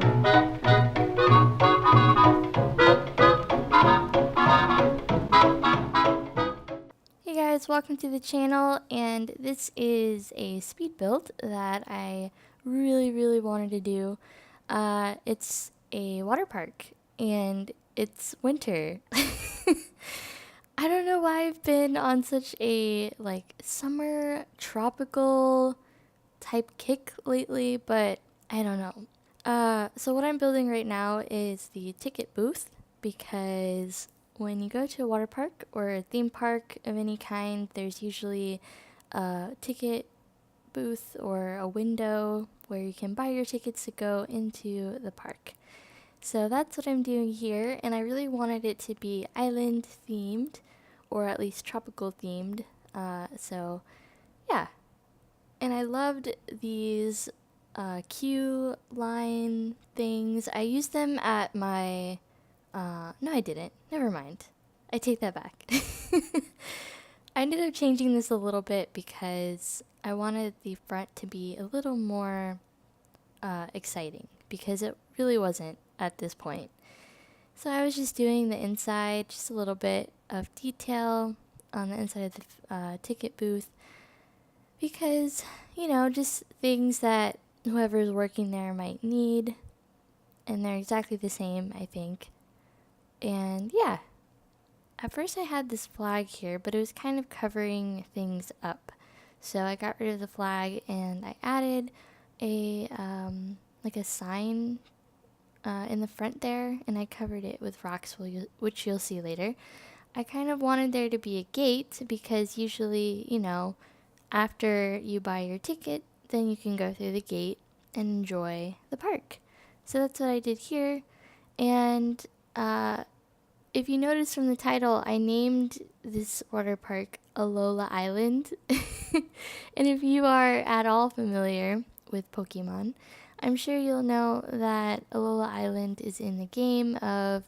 Hey guys, welcome to the channel, and this is a speed build that I really wanted to do. It's a water park, and it's winter. I don't know why I've been on such a summer tropical type kick lately, but I don't know. So what I'm building right now is the ticket booth, because when you go to a water park or a theme park of any kind, there's usually a ticket booth or a window where you can buy your tickets to go into the park. So that's what I'm doing here, and I really wanted it to be island themed, or at least tropical themed. So yeah, and I loved these queue line things. I used them at my no, I didn't. Never mind. I take that back. I ended up changing this a little bit because I wanted the front to be a little more exciting, because it really wasn't at this point. So I was just doing the inside, just a little bit of detail on the inside of the ticket booth, because, you know, just things that whoever's working there might need, and they're exactly the same, I think. And yeah, at first I had this flag here, but it was kind of covering things up. So I got rid of the flag and I added a like a sign in the front there, and I covered it with rocks, which you'll see later. I kind of wanted there to be a gate, because usually, you know, after you buy your ticket, then you can go through the gate and enjoy the park. So that's what I did here. And if you notice from the title, I named this water park Alola Island. And if you are at all familiar with Pokemon, I'm sure you'll know that Alola Island is in the game of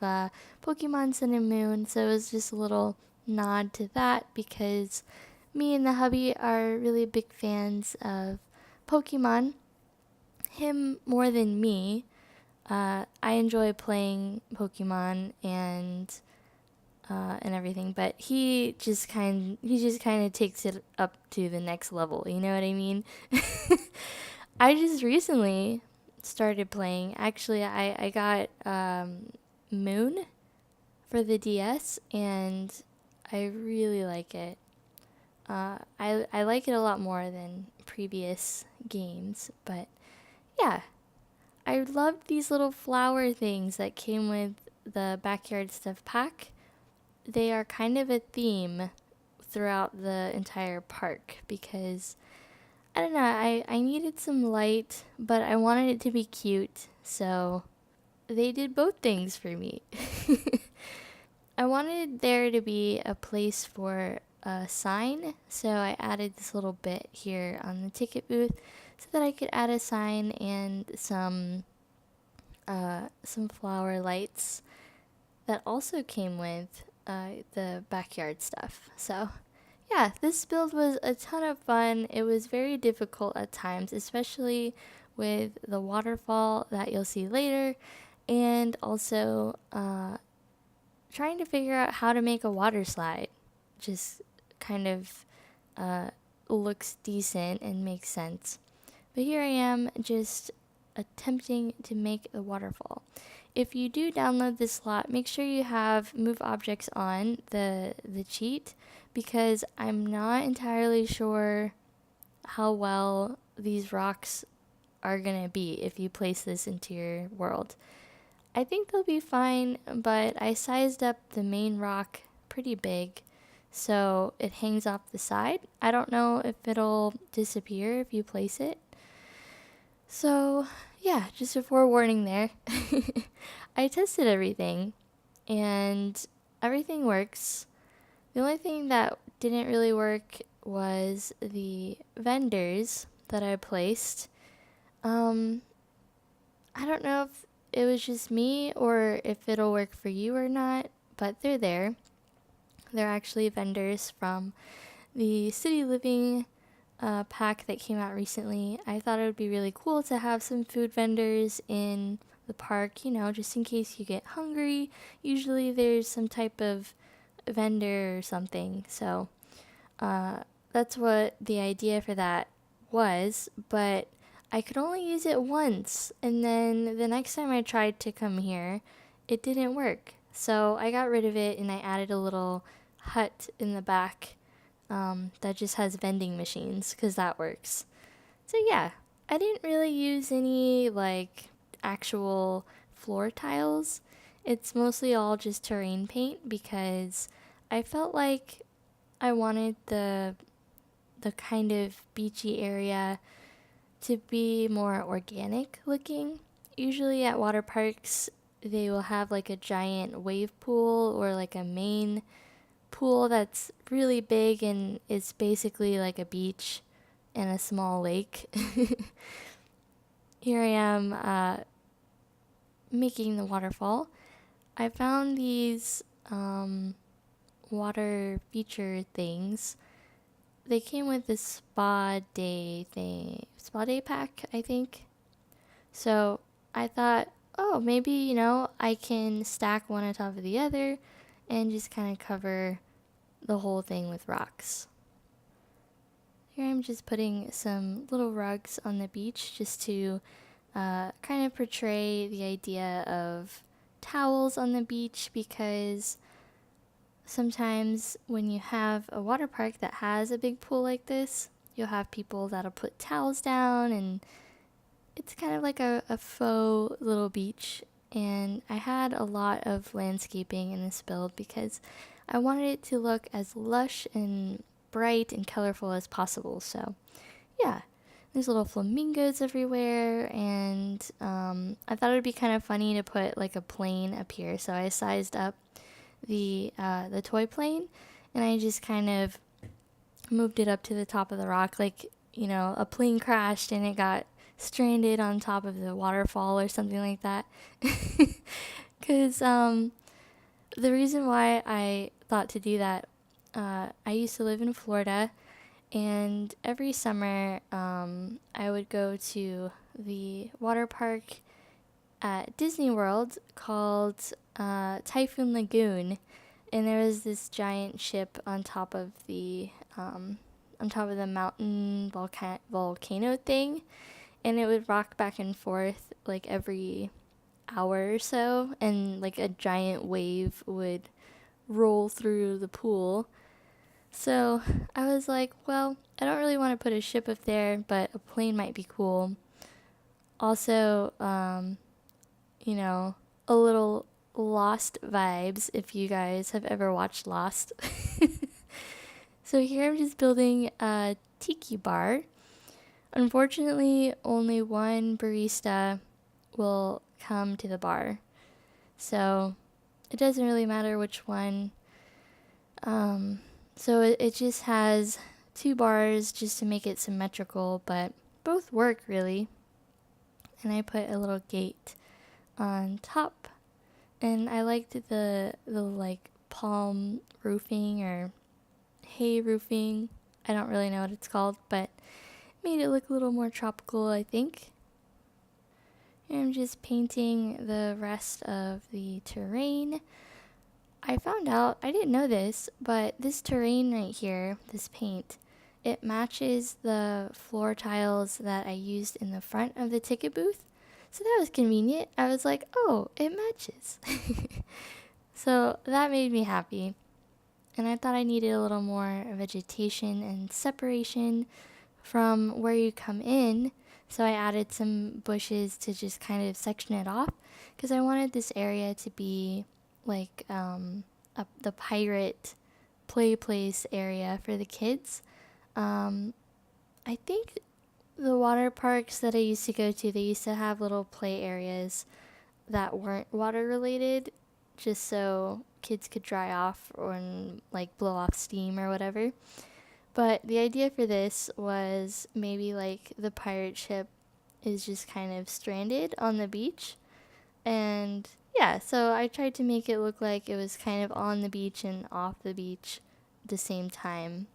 Pokemon Sun and Moon. So it was just a little nod to that, because me and the hubby are really big fans of Pokemon. Him more than me. I enjoy playing Pokemon and everything, but he just kind of takes it up to the next level. You know what I mean? I just recently started playing. Actually, I got Moon for the DS, and I really like it. I like it a lot more than previous games, but yeah. I loved these little flower things that came with the backyard stuff pack. They are kind of a theme throughout the entire park, because I don't know, I needed some light, but I wanted it to be cute, so they did both things for me. I wanted there to be a place for a sign, so I added this little bit here on the ticket booth so that I could add a sign and some flower lights that also came with the backyard stuff. So yeah, this build was a ton of fun. It was very difficult at times, especially with the waterfall that you'll see later, and also trying to figure out how to make a water slide. Just kind of looks decent and makes sense. But here I am, just attempting to make a waterfall. If you do download this slot, make sure you have move objects on the cheat, because I'm not entirely sure how well these rocks are gonna be if you place this into your world. I think they'll be fine, but I sized up the main rock pretty big, so it hangs off the side. I don't know if it'll disappear if you place it. So yeah, just a forewarning there. I tested everything, and everything works. The only thing that didn't really work was the vendors that I placed. I don't know if it was just me or if it'll work for you or not, but they're there. They're actually vendors from the City Living pack that came out recently. I thought it would be really cool to have some food vendors in the park, you know, just in case you get hungry. Usually there's some type of vendor or something. So that's what the idea for that was, but I could only use it once, and then the next time I tried to come here, it didn't work. So I got rid of it and I added a little hut in the back that just has vending machines because that works. So yeah, I didn't really use any like actual floor tiles. It's mostly all just terrain paint because I felt like I wanted the kind of beachy area to be more organic looking. Usually at water parks, they will have like a giant wave pool or like a main pool that's really big and it's basically like a beach and a small lake. Here I am making the waterfall. I found these water feature things. They came with this spa day pack, I think. So I thought, oh, maybe, you know, I can stack one on top of the other and just kind of cover the whole thing with rocks. Here I'm just putting some little rugs on the beach just to kind of portray the idea of towels on the beach, because sometimes when you have a water park that has a big pool like this, you'll have people that'll put towels down, and it's kind of like a faux little beach. And I had a lot of landscaping in this build because I wanted it to look as lush and bright and colorful as possible. So yeah, there's little flamingos everywhere, and I thought it would be kind of funny to put like a plane up here, so I sized up the toy plane, and I just kind of moved it up to the top of the rock, like, you know, a plane crashed and it got stranded on top of the waterfall or something like that. Because the reason why I thought to do that, I used to live in Florida, and every summer I would go to the water park at Disney World called Typhoon Lagoon, and there was this giant ship on top of the mountain volcano thing, and it would rock back and forth like every hour or so, and like a giant wave would roll through the pool. So I was like, well, I don't really want to put a ship up there, but a plane might be cool. Also, you know, a little Lost vibes if you guys have ever watched Lost. So here I'm just building a Tiki bar. Unfortunately, only one barista will come to the bar, so it doesn't really matter which one. So it just has two bars just to make it symmetrical, but both work really. And I put a little gate on top, and I liked the like palm roofing or hay roofing. I don't really know what it's called, but made it look a little more tropical, I think. And I'm just painting the rest of the terrain. I found out, I didn't know this, but this terrain right here, this paint, it matches the floor tiles that I used in the front of the ticket booth. So that was convenient. I was like, oh, it matches. So that made me happy. And I thought I needed a little more vegetation and separation from where you come in. So I added some bushes to just kind of section it off, because I wanted this area to be like the pirate play place area for the kids. I think the water parks that I used to go to, they used to have little play areas that weren't water related, just so kids could dry off or like blow off steam or whatever. But the idea for this was maybe like the pirate ship is just kind of stranded on the beach. And yeah, so I tried to make it look like it was kind of on the beach and off the beach at the same time.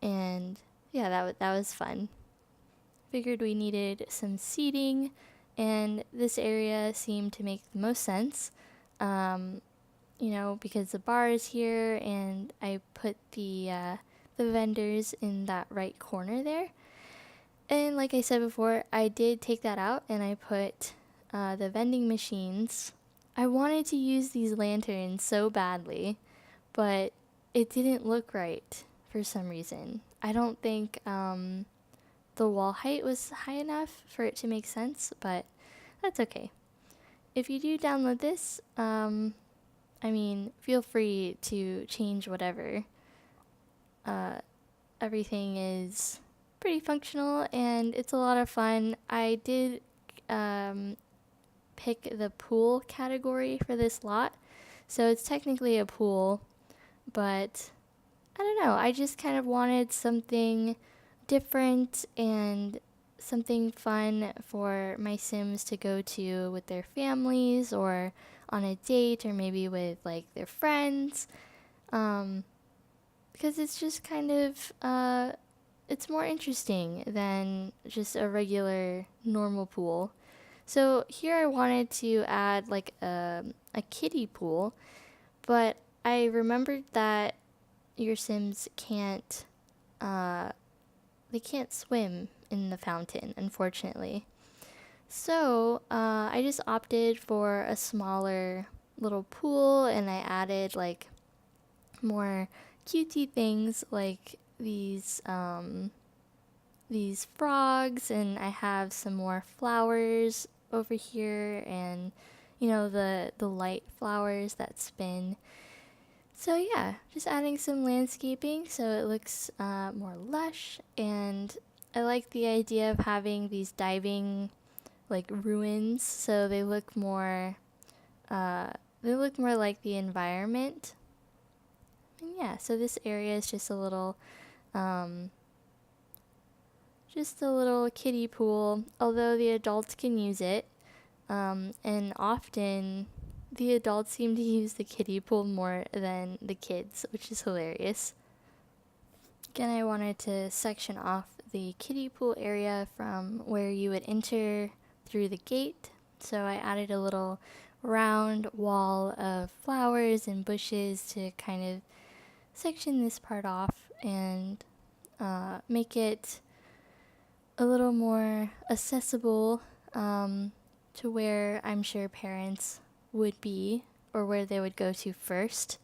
And yeah, that was fun. Figured we needed some seating, and this area seemed to make the most sense. You know, because the bar is here, and I put the vendors in that right corner there. And like I said before, I did take that out and I put the vending machines. I wanted to use these lanterns so badly, but it didn't look right for some reason. I don't think the wall height was high enough for it to make sense, but that's okay. If you do download this, I mean, feel free to change whatever. Everything is pretty functional and it's a lot of fun. I did pick the pool category for this lot, so it's technically a pool, but I don't know, I just kind of wanted something different and something fun for my Sims to go to with their families or on a date or maybe with like their friends, because it's just kind of it's more interesting than just a regular normal pool. So here I wanted to add like a kiddie pool, but I remembered that your Sims can't they can't swim in the fountain, unfortunately. So I just opted for a smaller little pool, and I added like more cutesy things like these frogs, and I have some more flowers over here, and you know, the light flowers that spin. So yeah, just adding some landscaping so it looks more lush, and I like the idea of having these diving like ruins, so they look more like the environment. And yeah, so this area is just a little kiddie pool, although the adults can use it. And often the adults seem to use the kiddie pool more than the kids, which is hilarious. Again, I wanted to section off the kiddie pool area from where you would enter through the gate. So I added a little round wall of flowers and bushes to kind of section this part off and make it a little more accessible to where I'm sure parents would be or where they would go to first.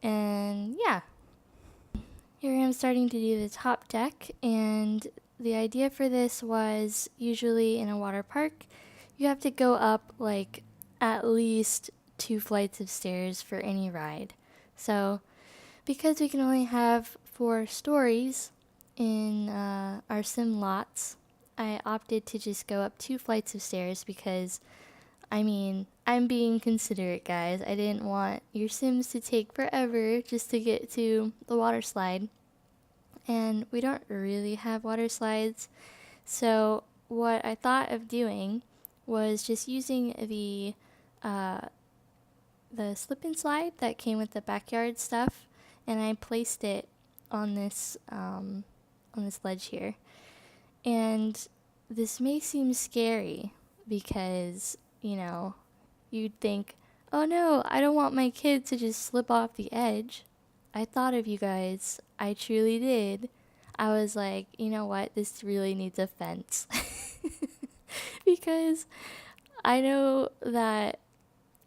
And yeah, here I am starting to do the top deck, and the idea for this was usually in a water park, you have to go up like at least 2 flights of stairs for any ride. So because we can only have 4 stories in our sim lots, I opted to just go up 2 flights of stairs because, I mean, I'm being considerate, guys. I didn't want your Sims to take forever just to get to the water slide. And we don't really have water slides. So what I thought of doing was just using the slip and slide that came with the backyard stuff, and I placed it on this ledge here. And this may seem scary because, you know, you'd think, oh no, I don't want my kid to just slip off the edge. I thought of you guys. I truly did. I was like, you know what? This really needs a fence. Because I know that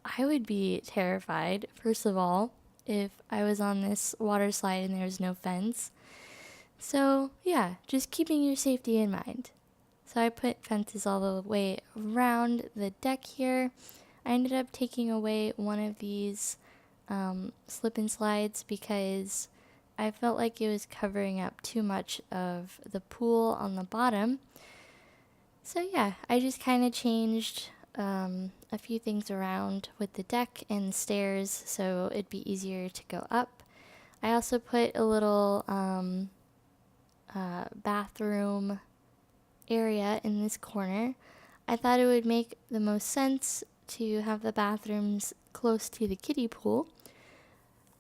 I would be terrified, first of all, if I was on this water slide and there was no fence. So yeah, just keeping your safety in mind. So I put fences all the way around the deck here. I ended up taking away one of these slip and slides because I felt like it was covering up too much of the pool on the bottom. So yeah, I just kind of changed a few things around with the deck and the stairs so it'd be easier to go up. I also put a little bathroom area in this corner. I thought it would make the most sense to have the bathrooms close to the kiddie pool.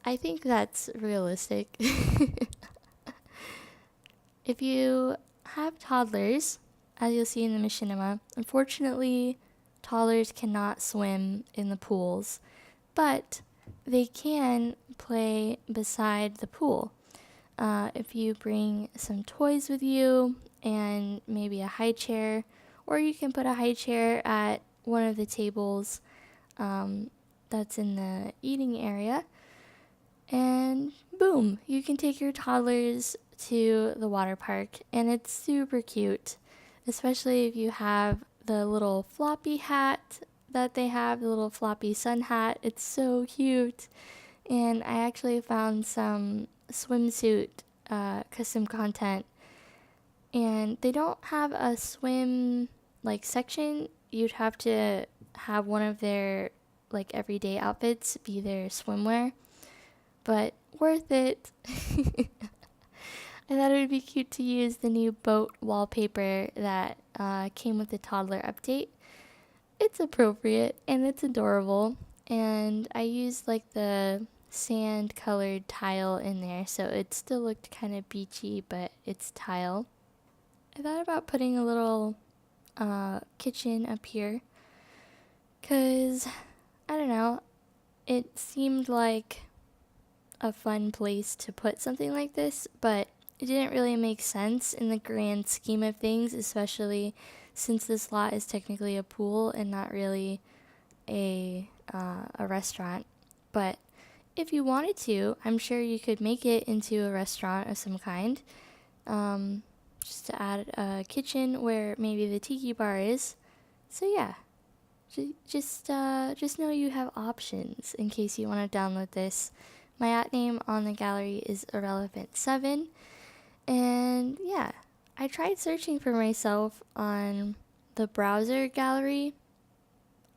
I think that's realistic. If you have toddlers, as you'll see in the machinima, unfortunately, toddlers cannot swim in the pools, but they can play beside the pool. If you bring some toys with you and maybe a high chair, or you can put a high chair at one of the tables that's in the eating area, and boom, you can take your toddlers to the water park, and it's super cute, especially if you have the little floppy hat that they have, the little floppy sun hat. It's so cute. And I actually found some swimsuit custom content, and they don't have a swim like section. You'd have to have one of their like everyday outfits be their swimwear, but worth it. I thought it would be cute to use the new boat wallpaper that came with the toddler update. It's appropriate and it's adorable, and I used like the sand colored tile in there, so it still looked kind of beachy, but it's tile. I thought about putting a little kitchen up here because, I don't know, it seemed like a fun place to put something like this, but it didn't really make sense in the grand scheme of things, especially since this lot is technically a pool and not really a restaurant. But if you wanted to, I'm sure you could make it into a restaurant of some kind. Just to add a kitchen where maybe the Tiki bar is. So yeah, just know you have options in case you want to download this. My at name on the gallery is IrrelephantSims. And yeah, I tried searching for myself on the browser gallery.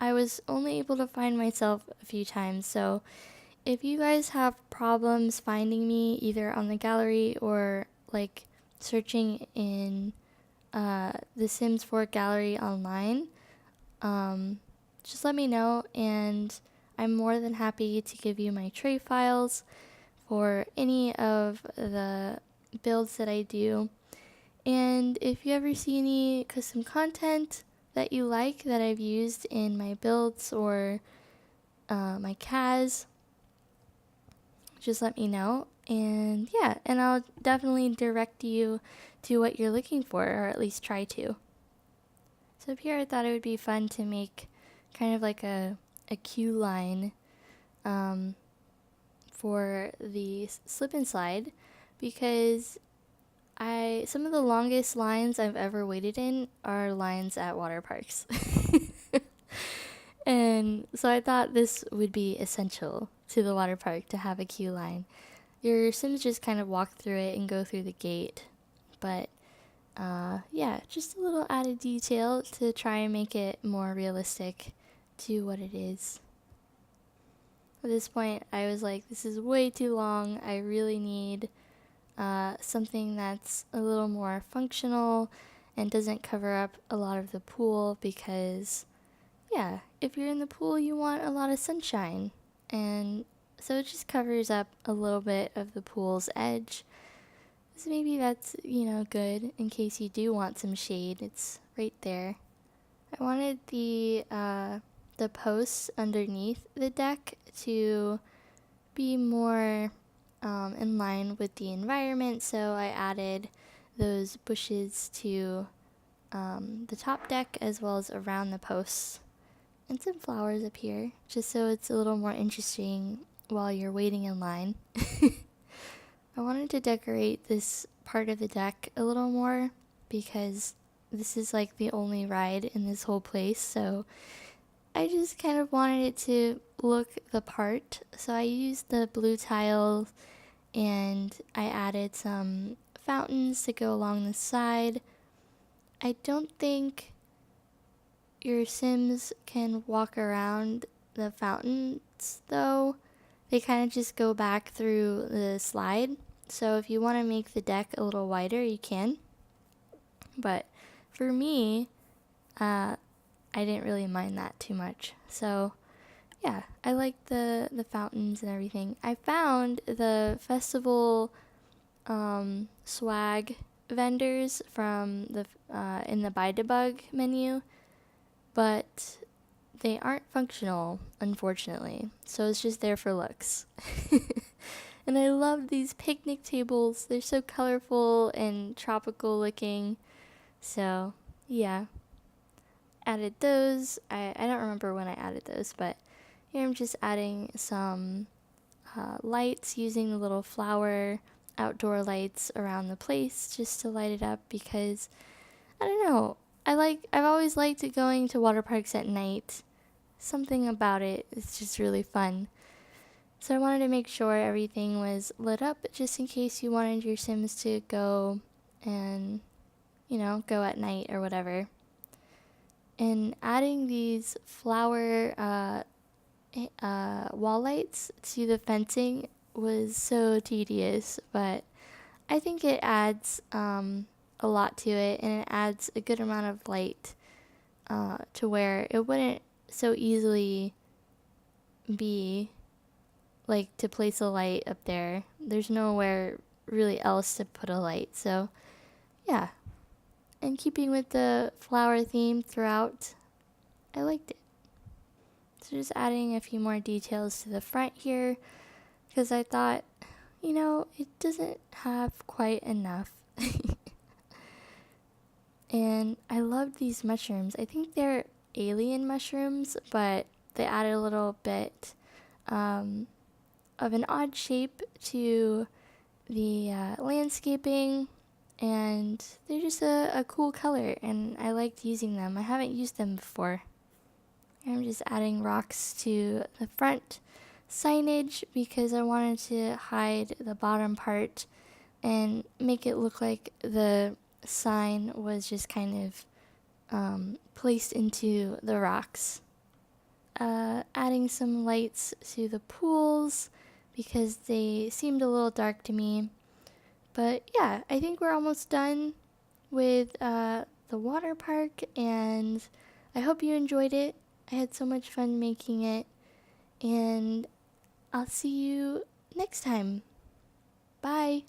I was only able to find myself a few times, so if you guys have problems finding me either on the gallery or like searching in the Sims 4 gallery online, just let me know, and I'm more than happy to give you my tray files for any of the builds that I do. And if you ever see any custom content that you like that I've used in my builds or my CAS, just let me know. And yeah, and I'll definitely direct you to what you're looking for, or at least try to. So up here I thought it would be fun to make kind of like a queue line for the slip and slide, because some of the longest lines I've ever waited in are lines at water parks. And so I thought this would be essential to the water park to have a queue line. Your Sims just kind of walk through it and go through the gate. But yeah, just a little added detail to try and make it more realistic to what it is. At this point, I was like, this is way too long. I really need something that's a little more functional and doesn't cover up a lot of the pool, because yeah, if you're in the pool you want a lot of sunshine, and so it just covers up a little bit of the pool's edge. So maybe that's, good in case you do want some shade. It's right there. I wanted the posts underneath the deck to be more in line with the environment, so I added those bushes to the top deck as well as around the posts, and some flowers up here, just so it's a little more interesting while you're waiting in line. I wanted to decorate this part of the deck a little more because this is like the only ride in this whole place, so I just kind of wanted it to look the part. So I used the blue tiles and I added some fountains to go along the side. I don't think your Sims can walk around the fountains though. They kind of just go back through the slide. So if you want to make the deck a little wider, you can. But for me, I didn't really mind that too much. So yeah, I like the fountains and everything. I found the festival swag vendors from the in the buy debug menu, but they aren't functional, unfortunately. So it's just there for looks. And I love these picnic tables. They're so colorful and tropical looking. So yeah, added those. I don't remember when I added those, but here I'm just adding some lights using the little flower outdoor lights around the place just to light it up, because I don't know, I've always liked going to water parks at night. Something about it is just really fun. So I wanted to make sure everything was lit up just in case you wanted your Sims to go and, go at night or whatever. And adding these flower wall lights to the fencing was so tedious, but I think it adds a lot to it, and it adds a good amount of light to where it wouldn't so easily be like to place a light up there. There's nowhere really else to put a light. So yeah, and keeping with the flower theme throughout, I liked it. So just adding a few more details to the front here, because I thought, it doesn't have quite enough. And I love these mushrooms. I think they're alien mushrooms, but they added a little bit of an odd shape to the landscaping, and they're just a cool color, and I liked using them. I haven't used them before. I'm just adding rocks to the front signage because I wanted to hide the bottom part and make it look like the sign was just kind of placed into the rocks. Adding some lights to the pools because they seemed a little dark to me. But yeah, I think we're almost done with the water park, and I hope you enjoyed it. I had so much fun making it, and I'll see you next time. Bye.